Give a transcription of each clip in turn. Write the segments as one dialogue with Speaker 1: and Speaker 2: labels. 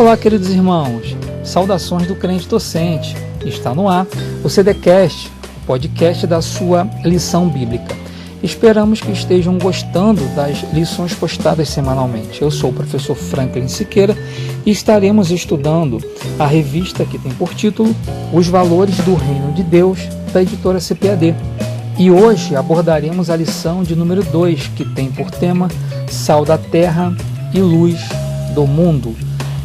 Speaker 1: Olá, queridos irmãos, saudações do crente docente. Está no ar o CDcast, o podcast da sua lição bíblica. Esperamos que estejam gostando das lições postadas semanalmente. Eu sou o professor Franklin Siqueira e estaremos estudando a revista que tem por título Os Valores do Reino de Deus, da editora CPAD. E hoje abordaremos a lição de número 2, que tem por tema Sal da Terra e Luz do Mundo,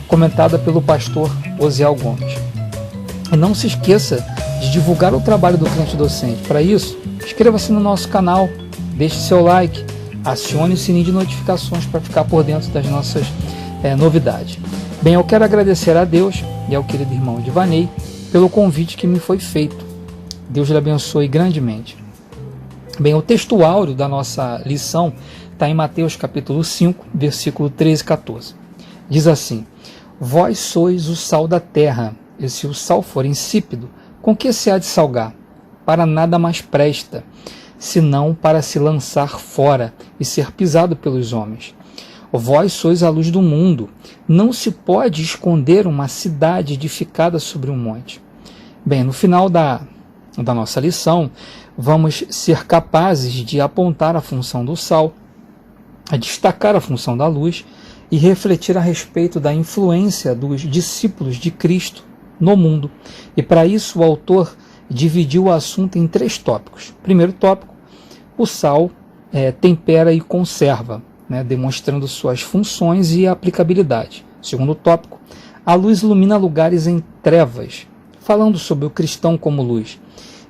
Speaker 1: comentada pelo pastor Osiel Gomes. E não se esqueça de divulgar o trabalho do crente docente. Para isso, inscreva-se no nosso canal, deixe seu like, acione o sininho de notificações para ficar por dentro das nossas novidades. Bem, eu quero agradecer a Deus e ao querido irmão Divanei pelo convite que me foi feito. Deus lhe abençoe grandemente. Bem, o texto áureo da nossa lição está em Mateus capítulo 5, versículo 13 e 14. Diz assim: Vós sois o sal da terra, e se o sal for insípido, com que se há de salgar? Para nada mais presta, senão para se lançar fora e ser pisado pelos homens. Vós sois a luz do mundo. Não se pode esconder uma cidade edificada sobre um monte. Bem, no final da nossa lição, vamos ser capazes de apontar a função do sal, a destacar a função da luz e refletir a respeito da influência dos discípulos de Cristo no mundo. E para isso o autor dividiu o assunto em 3 tópicos. Primeiro tópico, o sal tempera e conserva, demonstrando suas funções e aplicabilidade. Segundo tópico, a luz ilumina lugares em trevas, falando sobre o cristão como luz.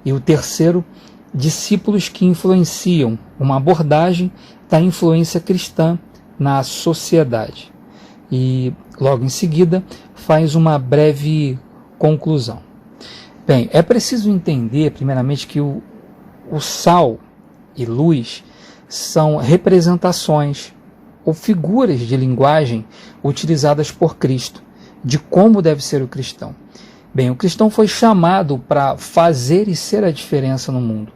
Speaker 1: E o terceiro, discípulos que influenciam, uma abordagem da influência cristã na sociedade. E logo em seguida faz uma breve conclusão. Bem, é preciso entender primeiramente que o sal e luz são representações ou figuras de linguagem utilizadas por Cristo, de como deve ser o cristão. Bem, o cristão foi chamado para fazer e ser a diferença no mundo,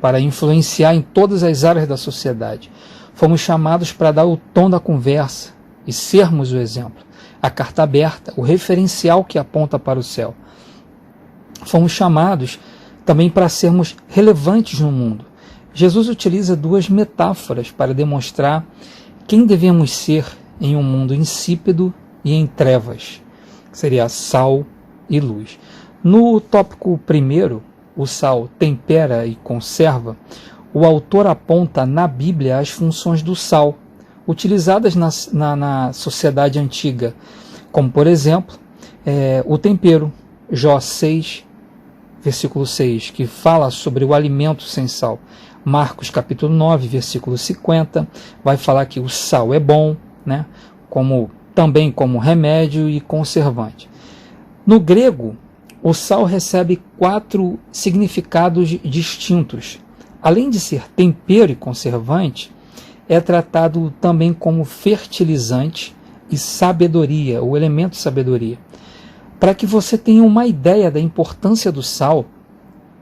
Speaker 1: para influenciar em todas as áreas da sociedade. Fomos chamados para dar o tom da conversa e sermos o exemplo, a carta aberta, o referencial que aponta para o céu. Fomos chamados também para sermos relevantes no mundo. Jesus utiliza 2 metáforas para demonstrar quem devemos ser em um mundo insípido e em trevas, que seria sal e luz. No tópico primeiro, o sal tempera e conserva, o autor aponta na Bíblia as funções do sal, utilizadas na sociedade antiga, como por exemplo, o tempero, Jó 6, versículo 6, que fala sobre o alimento sem sal. Marcos capítulo 9, versículo 50, vai falar que o sal é bom, também como remédio e conservante. No grego, o sal recebe 4 significados distintos. Além de ser tempero e conservante, é tratado também como fertilizante e sabedoria, o elemento sabedoria. Para que você tenha uma ideia da importância do sal,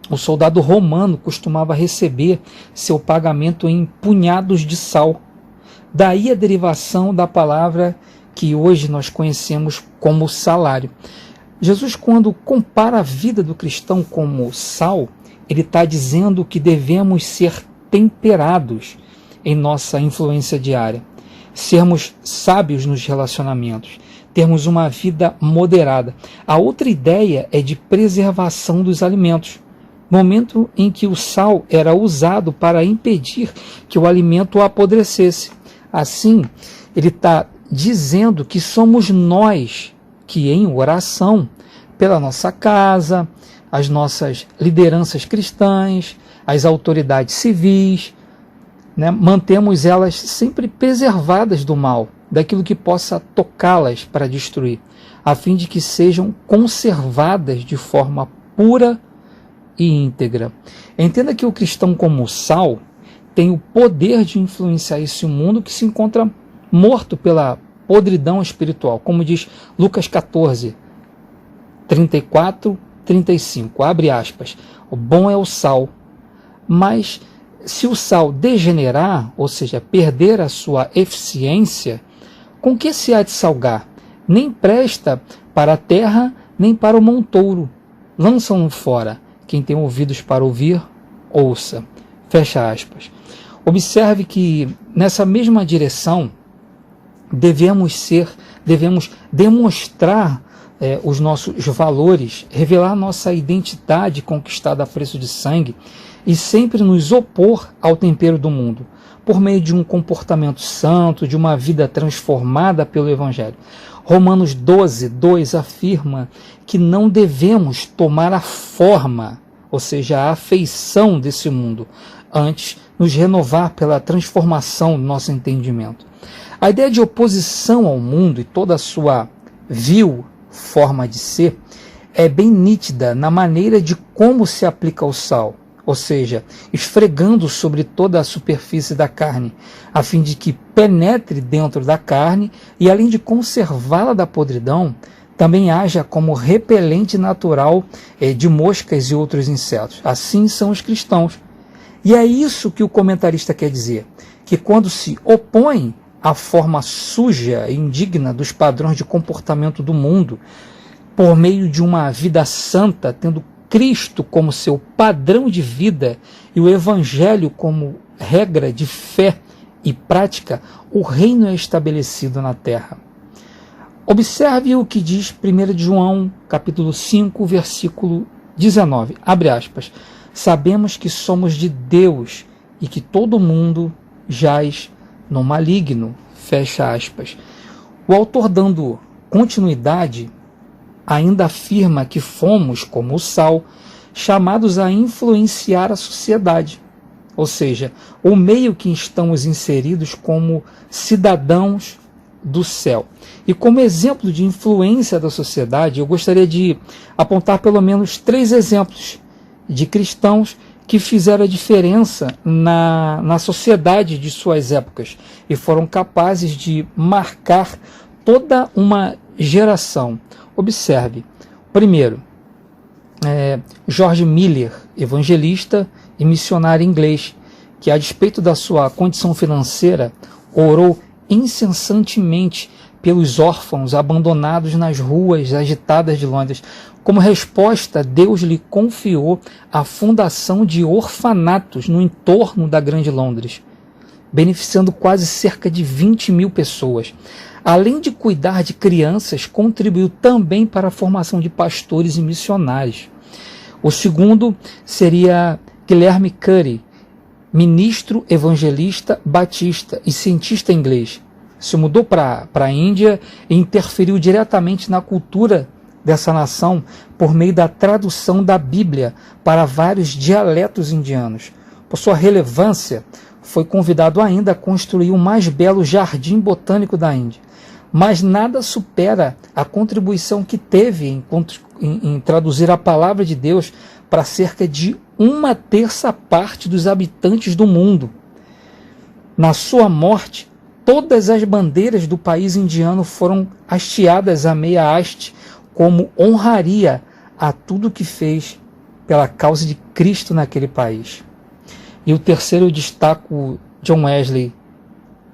Speaker 1: o soldado romano costumava receber seu pagamento em punhados de sal. Daí a derivação da palavra que hoje nós conhecemos como salário. Jesus, quando compara a vida do cristão como sal, ele está dizendo que devemos ser temperados em nossa influência diária, sermos sábios nos relacionamentos, termos uma vida moderada. A outra ideia é de preservação dos alimentos, momento em que o sal era usado para impedir que o alimento apodrecesse. Assim, ele está dizendo que somos nós que em oração, pela nossa casa, as nossas lideranças cristãs, as autoridades civis, mantemos elas sempre preservadas do mal, daquilo que possa tocá-las para destruir, a fim de que sejam conservadas de forma pura e íntegra. Entenda que o cristão como sal tem o poder de influenciar esse mundo que se encontra morto pela podridão espiritual, como diz Lucas 14, 34, 35, abre aspas, o bom é o sal, mas se o sal degenerar, ou seja, perder a sua eficiência, com que se há de salgar? nem presta para a terra, nem para o montouro. Lançam-no fora. Quem tem ouvidos para ouvir, ouça. Fecha aspas. Observe que nessa mesma direção devemos demonstrar os nossos valores, revelar nossa identidade conquistada a preço de sangue e sempre nos opor ao tempero do mundo, por meio de um comportamento santo, de uma vida transformada pelo Evangelho. Romanos 12:2 afirma que não devemos tomar a forma, ou seja, a afeição desse mundo, antes nos renovar pela transformação do nosso entendimento. A ideia de oposição ao mundo e toda a sua vil forma de ser é bem nítida na maneira de como se aplica o sal, ou seja, esfregando sobre toda a superfície da carne, a fim de que penetre dentro da carne e, além de conservá-la da podridão, também haja como repelente natural de moscas e outros insetos. Assim são os cristãos. E é isso que o comentarista quer dizer, que quando se opõe à forma suja e indigna dos padrões de comportamento do mundo, por meio de uma vida santa, tendo Cristo como seu padrão de vida e o Evangelho como regra de fé e prática, o reino é estabelecido na terra. Observe o que diz 1 João, capítulo 5, versículo 19, abre aspas, sabemos que somos de Deus e que todo mundo jaz no maligno, fecha aspas. O autor, dando continuidade, ainda afirma que fomos, como o sal, chamados a influenciar a sociedade, ou seja, o meio que estamos inseridos como cidadãos do céu. E como exemplo de influência da sociedade, eu gostaria de apontar pelo menos 3 exemplos de cristãos que fizeram a diferença na sociedade de suas épocas e foram capazes de marcar toda uma geração. Observe, primeiro, George Miller, evangelista e missionário inglês, que a despeito da sua condição financeira, orou incessantemente pelos órfãos abandonados nas ruas agitadas de Londres. Como resposta, Deus lhe confiou a fundação de orfanatos no entorno da Grande Londres, beneficiando quase cerca de 20.000 pessoas. Além de cuidar de crianças, contribuiu também para a formação de pastores e missionários. O segundo seria Guilherme Curry, ministro, evangelista, batista e cientista inglês. Se mudou para a Índia e interferiu diretamente na cultura dessa nação por meio da tradução da Bíblia para vários dialetos indianos. Por sua relevância, foi convidado ainda a construir o mais belo jardim botânico da Índia. Mas nada supera a contribuição que teve em traduzir a palavra de Deus para cerca de 1/3 parte dos habitantes do mundo. Na sua morte, todas as bandeiras do país indiano foram hasteadas à meia haste como honraria a tudo que fez pela causa de Cristo naquele país. E o terceiro eu destaco John Wesley,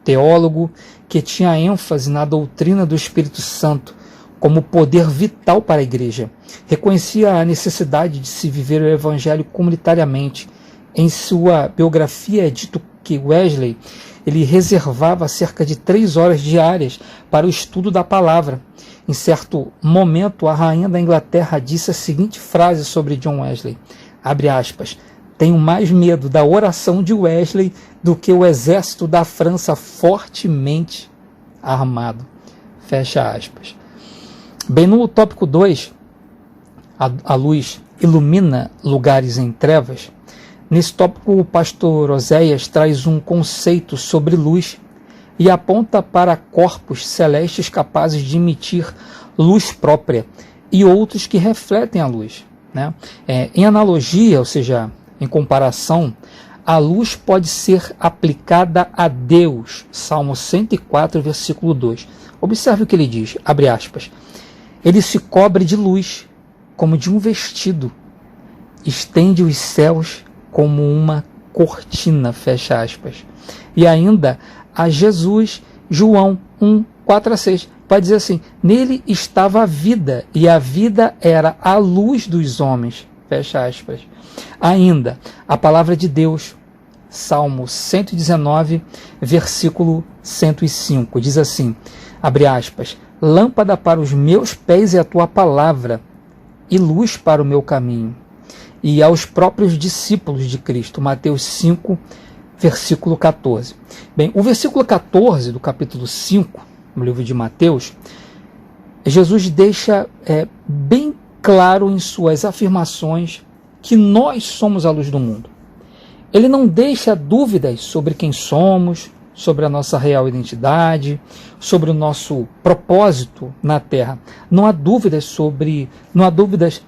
Speaker 1: teólogo que tinha ênfase na doutrina do Espírito Santo como poder vital para a igreja. Reconhecia a necessidade de se viver o evangelho comunitariamente. Em sua biografia é dito que Wesley ele reservava cerca de 3 horas diárias para o estudo da palavra. Em certo momento, a rainha da Inglaterra disse a seguinte frase sobre John Wesley, abre aspas, tenho mais medo da oração de Wesley do que o exército da França fortemente armado. Fecha aspas. Bem, no tópico 2, a luz ilumina lugares em trevas. Nesse tópico, o pastor Oséias traz um conceito sobre luz e aponta para corpos celestes capazes de emitir luz própria e outros que refletem a luz, né? Em analogia, ou seja, em comparação, a luz pode ser aplicada a Deus. Salmo 104, versículo 2. Observe o que ele diz, abre aspas. Ele se cobre de luz, como de um vestido, estende os céus como uma cortina, fecha aspas. E ainda a Jesus, João 1, 4-6, vai dizer assim: nele estava a vida, e a vida era a luz dos homens. Fecha aspas. Ainda, a palavra de Deus, Salmo 119, versículo 105, diz assim, abre aspas, lâmpada para os meus pés é a tua palavra, e luz para o meu caminho. E aos próprios discípulos de Cristo, Mateus 5, versículo 14. Bem, o versículo 14 do capítulo 5, no livro de Mateus, Jesus deixa bem claro em suas afirmações que nós somos a luz do mundo. Ele não deixa dúvidas sobre quem somos, sobre a nossa real identidade, sobre o nosso propósito na Terra. Não há dúvidas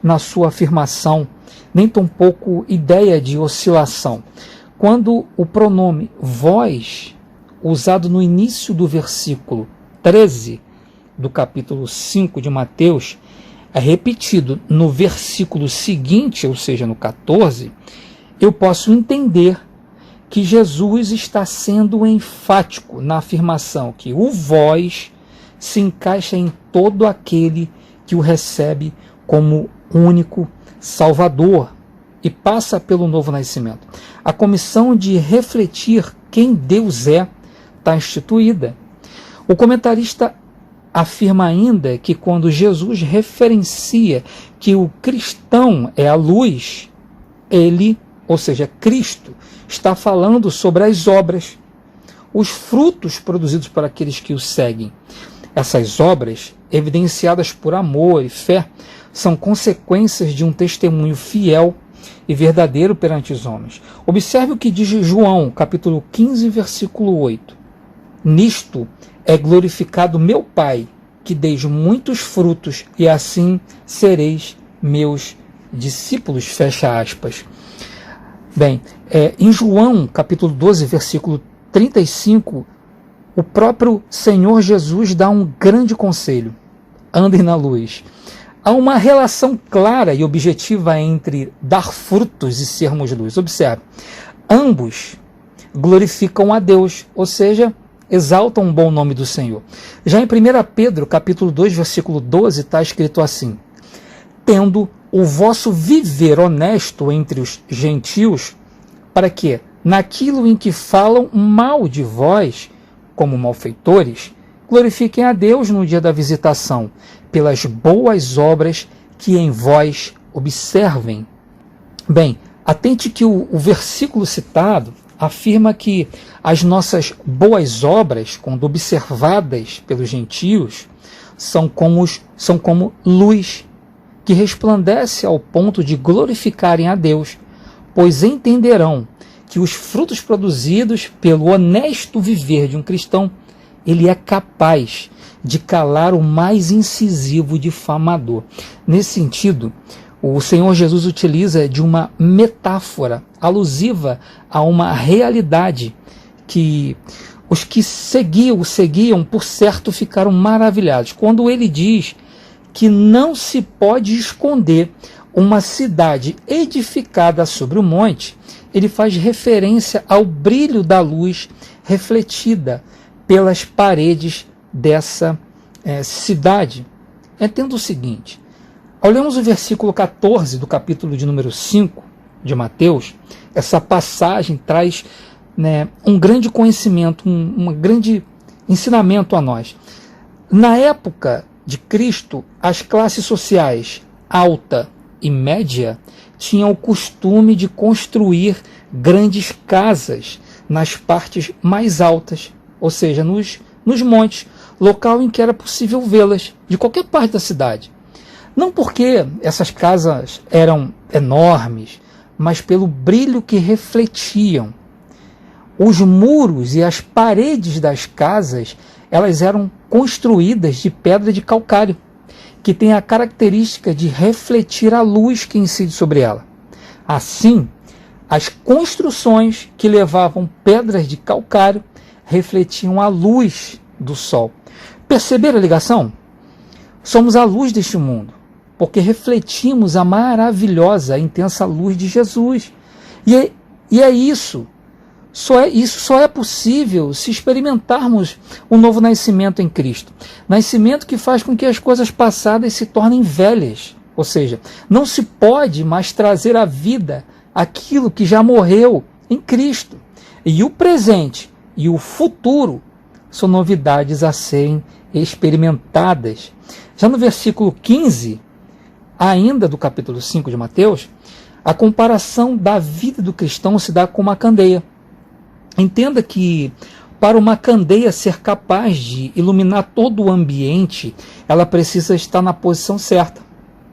Speaker 1: na sua afirmação, nem tampouco ideia de oscilação. Quando o pronome vós, usado no início do versículo 13 do capítulo 5 de Mateus, é repetido no versículo seguinte, ou seja, no 14, eu posso entender que Jesus está sendo enfático na afirmação que o vós se encaixa em todo aquele que o recebe como único Salvador e passa pelo novo nascimento. A comissão de refletir quem Deus está instituída. O comentarista afirma ainda que quando Jesus referencia que o cristão é a luz, ele, ou seja, Cristo, está falando sobre as obras, os frutos produzidos por aqueles que o seguem. Essas obras, evidenciadas por amor e fé, são consequências de um testemunho fiel e verdadeiro perante os homens. Observe o que diz João, capítulo 15, versículo 8. Nisto é glorificado meu Pai, que deis muitos frutos, e assim sereis meus discípulos. Fecha aspas. Bem, em João, capítulo 12, versículo 35, o próprio Senhor Jesus dá um grande conselho: andem na luz. Há uma relação clara e objetiva entre dar frutos e sermos luz. Observe, ambos glorificam a Deus, ou seja, exaltam o bom nome do Senhor. Já em 1 Pedro, capítulo 2, versículo 12, está escrito assim: tendo o vosso viver honesto entre os gentios, para que, naquilo em que falam mal de vós, como malfeitores, glorifiquem a Deus no dia da visitação, pelas boas obras que em vós observem. Bem, atente que o versículo citado afirma que as nossas boas obras, quando observadas pelos gentios, são como luz que resplandece ao ponto de glorificarem a Deus, pois entenderão que os frutos produzidos pelo honesto viver de um cristão, ele é capaz de calar o mais incisivo difamador. Nesse sentido, o Senhor Jesus utiliza de uma metáfora alusiva a uma realidade que os que seguiam, por certo, ficaram maravilhados. Quando ele diz que não se pode esconder uma cidade edificada sobre o monte, ele faz referência ao brilho da luz refletida pelas paredes dessa cidade. Entenda o seguinte: ao lermos o versículo 14 do capítulo de número 5 de Mateus, essa passagem traz um grande conhecimento, um grande ensinamento a nós. Na época de Cristo, as classes sociais alta e média tinham o costume de construir grandes casas nas partes mais altas, ou seja, nos montes, local em que era possível vê-las, de qualquer parte da cidade. Não porque essas casas eram enormes, mas pelo brilho que refletiam. Os muros e as paredes das casas, elas eram construídas de pedra de calcário, que tem a característica de refletir a luz que incide sobre ela. Assim, as construções que levavam pedras de calcário refletiam a luz do sol. Perceberam a ligação? Somos a luz deste mundo, porque refletimos a maravilhosa, intensa luz de Jesus. E é isso. Isso só é possível se experimentarmos o novo nascimento em Cristo. Nascimento que faz com que as coisas passadas se tornem velhas. Ou seja, não se pode mais trazer à vida aquilo que já morreu em Cristo. E o presente e o futuro são novidades a serem experimentadas. Já no versículo 15, ainda do capítulo 5 de Mateus, a comparação da vida do cristão se dá com uma candeia. Entenda que para uma candeia ser capaz de iluminar todo o ambiente, ela precisa estar na posição certa,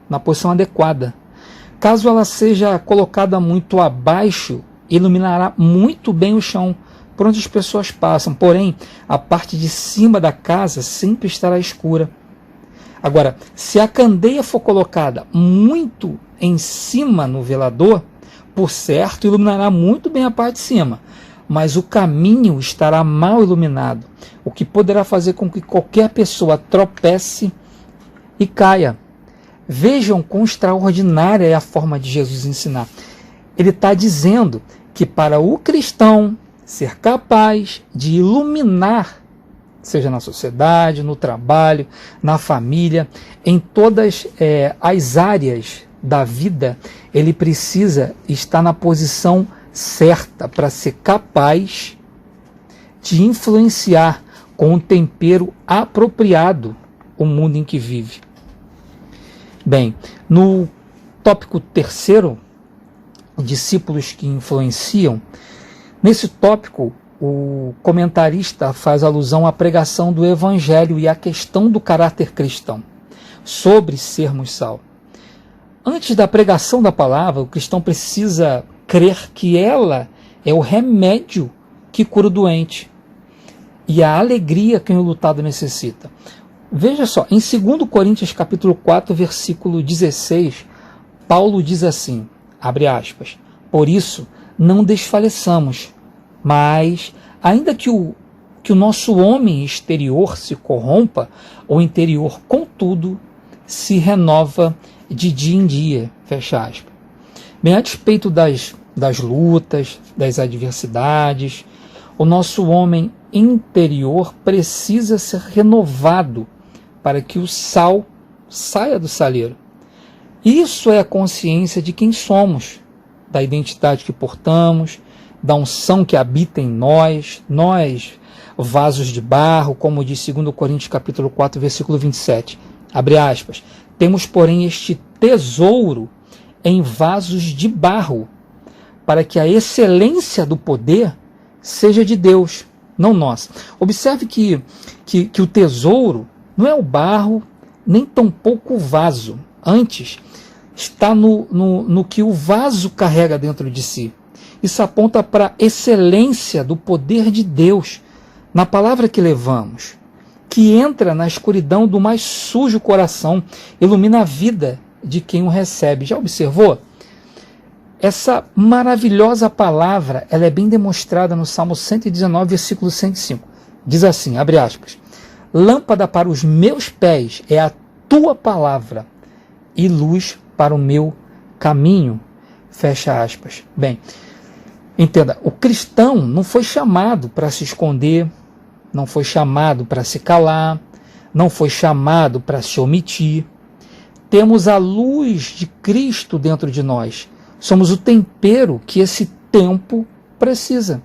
Speaker 1: na posição adequada. Caso ela seja colocada muito abaixo, iluminará muito bem o chão por onde as pessoas passam, porém a parte de cima da casa sempre estará escura. Agora, se a candeia for colocada muito em cima no velador, por certo, iluminará muito bem a parte de cima, mas o caminho estará mal iluminado, o que poderá fazer com que qualquer pessoa tropece e caia. Vejam quão extraordinária é a forma de Jesus ensinar. Ele está dizendo que para o cristão ser capaz de iluminar, seja na sociedade, no trabalho, na família, em todas as áreas da vida, ele precisa estar na posição certa para ser capaz de influenciar com um tempero apropriado o mundo em que vive. Bem, no tópico 3, discípulos que influenciam, nesse tópico o comentarista faz alusão à pregação do Evangelho e à questão do caráter cristão, sobre sermos sal. Antes da pregação da palavra, o cristão precisa crer que ela é o remédio que cura o doente e a alegria que o lutado necessita. Veja só, em 2 Coríntios capítulo 4, versículo 16, Paulo diz assim, abre aspas, por isso não desfaleçamos, mas ainda que o nosso homem exterior se corrompa, o interior, contudo, se renova de dia em dia, fecha aspas. Bem, a despeito das lutas, das adversidades, o nosso homem interior precisa ser renovado para que o sal saia do saleiro. Isso é a consciência de quem somos, da identidade que portamos, da unção que habita em nós, vasos de barro, como diz 2 Coríntios capítulo 4, versículo 27. Abre aspas. Temos, porém, este tesouro em vasos de barro, para que a excelência do poder seja de Deus, não nossa. Observe que o tesouro não é o barro, nem tampouco o vaso. Antes, está no que o vaso carrega dentro de si. Isso aponta para a excelência do poder de Deus na palavra que levamos, que entra na escuridão do mais sujo coração, ilumina a vida de quem o recebe. Já observou? Essa maravilhosa palavra, ela é bem demonstrada no Salmo 119, versículo 105. Diz assim, abre aspas, lâmpada para os meus pés é a tua palavra e luz para o meu caminho, fecha aspas. Bem, entenda, o cristão não foi chamado para se esconder, não foi chamado para se calar, não foi chamado para se omitir. Temos a luz de Cristo dentro de nós. Somos o tempero que esse tempo precisa.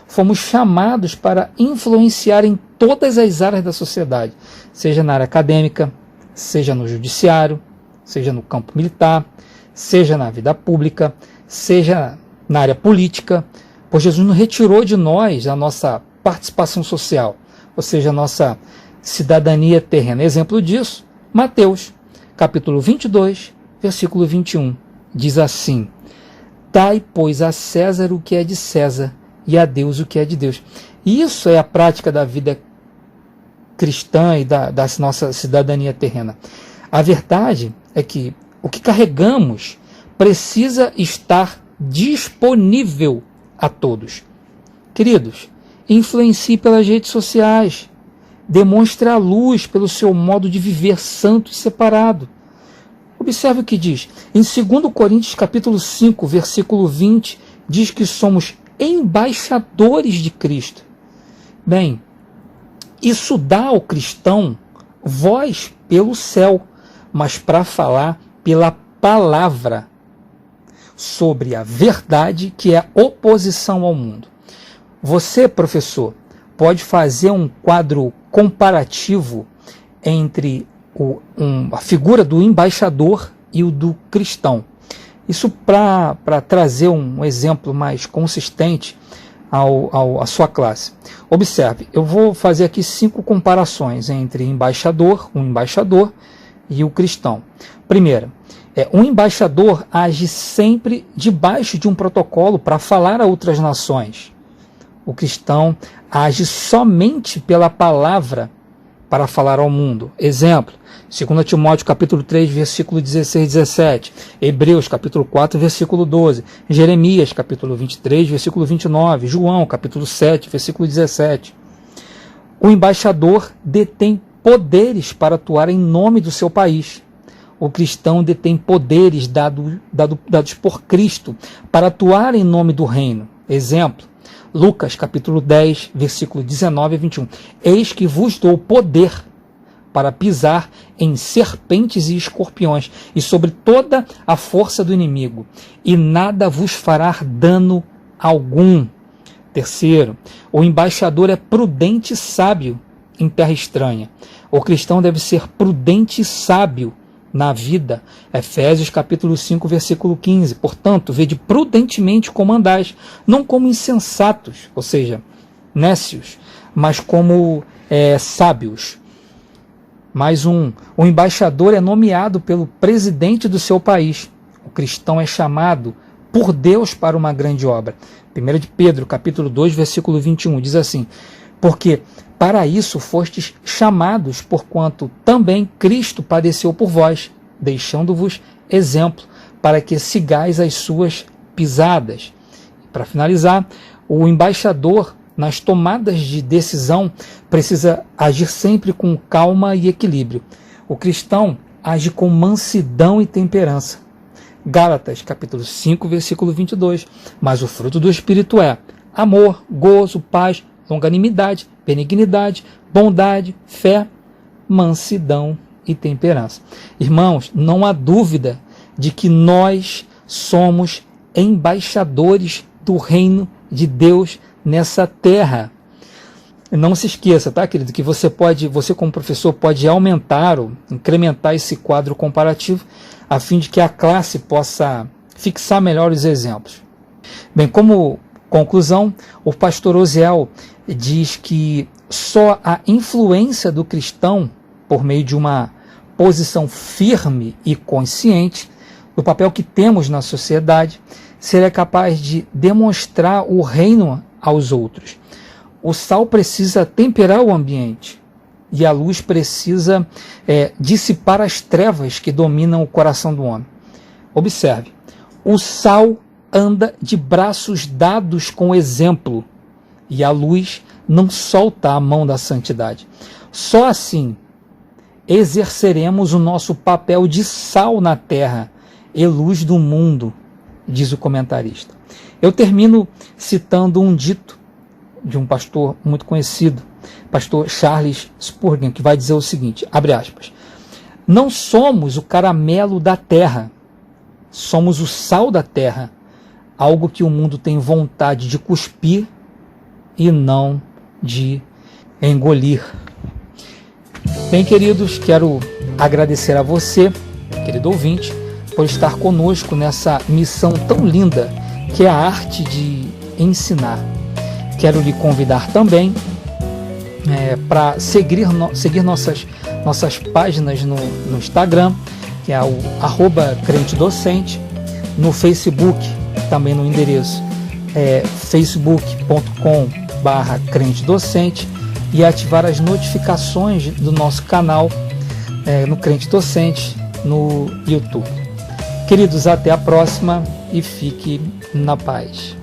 Speaker 1: Fomos chamados para influenciar em todas as áreas da sociedade, seja na área acadêmica, seja no judiciário, seja no campo militar, seja na vida pública, seja na área política, pois Jesus nos retirou de nós a nossa participação social, ou seja, a nossa cidadania terrena. Exemplo disso, Mateus, capítulo 22, versículo 21, diz assim, dai, pois, a César o que é de César e a Deus o que é de Deus. Isso é a prática da vida cristã e da nossa cidadania terrena. A verdade é que o que carregamos precisa estar disponível a todos. Queridos, influencie pelas redes sociais, demonstre a luz pelo seu modo de viver santo e separado. Observe o que diz. Em 2 Coríntios capítulo 5, versículo 20, diz que somos embaixadores de Cristo. Bem, isso dá ao cristão voz pelo céu, mas para falar pela palavra sobre a verdade, que é a oposição ao mundo. Você, professor, pode fazer um quadro comparativo entre a figura do embaixador e o do cristão. Isso para trazer um exemplo mais consistente à sua classe. Observe, eu vou fazer aqui 5 comparações entre o embaixador e o cristão. Primeira, um embaixador age sempre debaixo de um protocolo para falar a outras nações. O cristão age somente pela palavra para falar ao mundo. Exemplo, 2 Timóteo capítulo 3, versículo 16 e 17, Hebreus capítulo 4, versículo 12, Jeremias capítulo 23, versículo 29, João capítulo 7, versículo 17. O embaixador detém poderes para atuar em nome do seu país. O cristão detém poderes dados por Cristo para atuar em nome do reino. Exemplo, Lucas capítulo 10, versículo 19 a 21. Eis que vos dou poder para pisar em serpentes e escorpiões e sobre toda a força do inimigo, e nada vos fará dano algum. Terceiro, o embaixador é prudente e sábio em terra estranha. O cristão deve ser prudente e sábio na vida. Efésios capítulo 5, versículo 15. Portanto, vede prudentemente como andais, não como insensatos, ou seja, nécios, mas como sábios. Mais o embaixador é nomeado pelo presidente do seu país. O cristão é chamado por Deus para uma grande obra. 1 de Pedro, capítulo 2, versículo 21, diz assim: porque para isso fostes chamados, porquanto também Cristo padeceu por vós, deixando-vos exemplo, para que sigais as suas pisadas. Para finalizar, o embaixador, nas tomadas de decisão, precisa agir sempre com calma e equilíbrio. O cristão age com mansidão e temperança. Gálatas, capítulo 5, versículo 22. Mas o fruto do Espírito é amor, gozo, paz, longanimidade, benignidade, bondade, fé, mansidão e temperança. Irmãos, não há dúvida de que nós somos embaixadores do reino de Deus nessa terra. Não se esqueça, tá, querido, que você como professor pode aumentar ou incrementar esse quadro comparativo a fim de que a classe possa fixar melhor os exemplos. Bem, como conclusão, o pastor Osiel diz que só a influência do cristão, por meio de uma posição firme e consciente do papel que temos na sociedade, seria capaz de demonstrar o reino aos outros. O sal precisa temperar o ambiente e a luz precisa dissipar as trevas que dominam o coração do homem. Observe, o sal anda de braços dados com exemplo e a luz não solta a mão da santidade. Só assim exerceremos o nosso papel de sal na terra e luz do mundo, diz o comentarista. Eu termino citando um dito de um pastor muito conhecido, pastor Charles Spurgeon, que vai dizer o seguinte, abre aspas: não somos o caramelo da terra, somos o sal da terra, algo que o mundo tem vontade de cuspir e não de engolir. Bem, queridos, quero agradecer a você, querido ouvinte, por estar conosco nessa missão tão linda que é a arte de ensinar. Quero lhe convidar também para seguir nossas páginas no Instagram, que é o @crentedocente, no Facebook, também no endereço facebook.com/crentedocente, e ativar as notificações do nosso canal no Crente Docente no YouTube. Queridos, até a próxima e fique na paz.